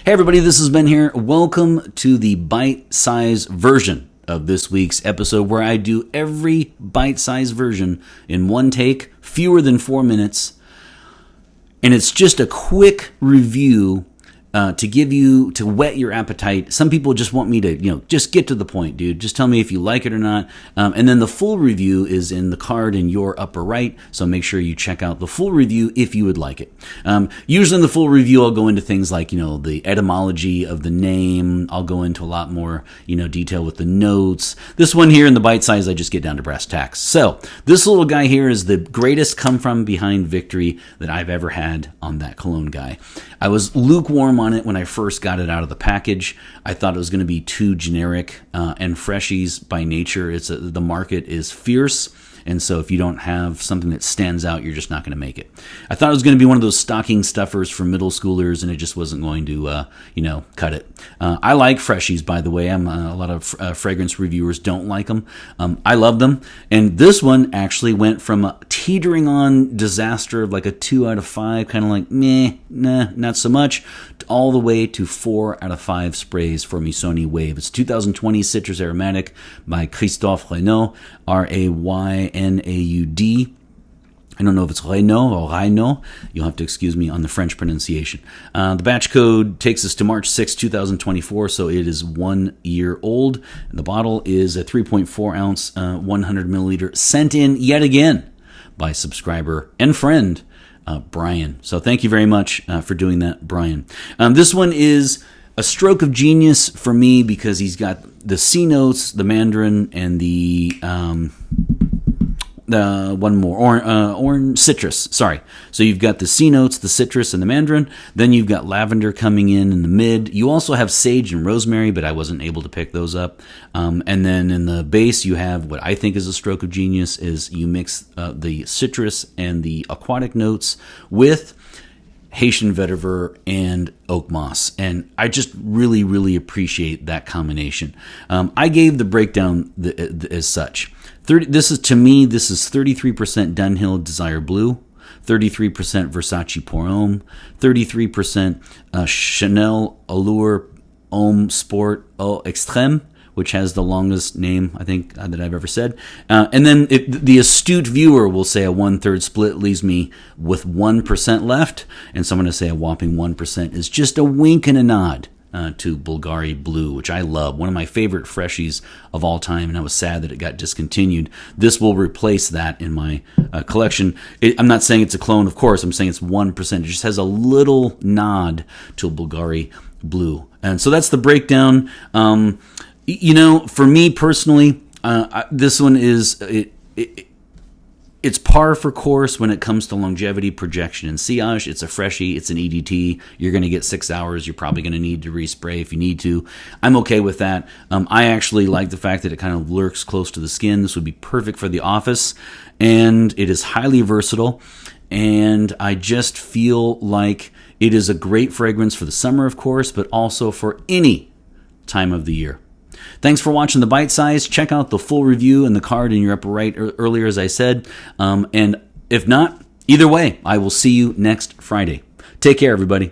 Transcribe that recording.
Hey everybody, this is Ben here. Welcome to the bite-size version of this week's episode where I do every bite-size version in one take, fewer than 4 minutes. And it's just a quick review to whet your appetite. Some people just want me to, just get to the point, dude. Just tell me if you like it or not. And then the full review is in the card in your upper right. So make sure you check out the full review if you would like it. Usually in the full review, I'll go into things like, the etymology of the name. I'll go into a lot more, detail with the notes. This one here in the bite size, I just get down to brass tacks. So this little guy here is the greatest come from behind victory that I've ever had on that Cologne guy. I was lukewarm on it when I first got it out of the package. I thought it was going to be too generic, and freshies by nature, the market is fierce. And so if you don't have something that stands out, you're just not going to make it. I thought it was going to be one of those stocking stuffers for middle schoolers, and it just wasn't going to, cut it. I like freshies, by the way. A lot of fragrance reviewers don't like them. I love them. And this one actually went from a teetering on disaster of like a 2 out of 5, kind of like, meh, nah, not so much, all the way to 4 out of 5 sprays for Missoni Wave. It's 2020 Citrus Aromatic by Christophe Renaud, Raynaud. I don't know if it's Renaud or Raynaud. You'll have to excuse me on the French pronunciation. The batch code takes us to March 6, 2024, so it is 1 year old. And the bottle is a 3.4 ounce, 100 milliliter, sent in yet again by subscriber and friend, Brian. So thank you very much for doing that, Brian. This one is a stroke of genius for me because he's got the C notes, the mandarin, and the one more, orange citrus. Sorry. So you've got the C notes, the citrus, and the mandarin. Then you've got lavender coming in the mid. You also have sage and rosemary, but I wasn't able to pick those up. And then in the base, you have what I think is a stroke of genius is you mix the citrus and the aquatic notes with Haitian vetiver and oak moss, and I just really, really appreciate that combination. I gave the breakdown as such. This is 33% Dunhill Desire Blue, 33% Versace Pour Homme, 33% Chanel Allure Homme Sport Eau Extrême, which has the longest name, I think, that I've ever said. And then the astute viewer will say a 1/3 split leaves me with 1% left, and someone to say a whopping 1% is just a wink and a nod to Bulgari Blue, which I love. One of my favorite freshies of all time, and I was sad that it got discontinued. This will replace that in my collection. I'm not saying it's a clone, of course. I'm saying it's 1%. It just has a little nod to Bulgari Blue. And so that's the breakdown. For me personally, this one is it's par for course when it comes to longevity, projection, and sillage. It's a freshie. It's an EDT. You're going to get 6 hours. You're probably going to need to respray if you need to. I'm okay with that. I actually like the fact that it kind of lurks close to the skin. This would be perfect for the office, and it is highly versatile. And I just feel like it is a great fragrance for the summer, of course, but also for any time of the year. Thanks for watching the Bite Size. Check out the full review and the card in your upper right earlier, as I said. And if not, either way, I will see you next Friday. Take care, everybody.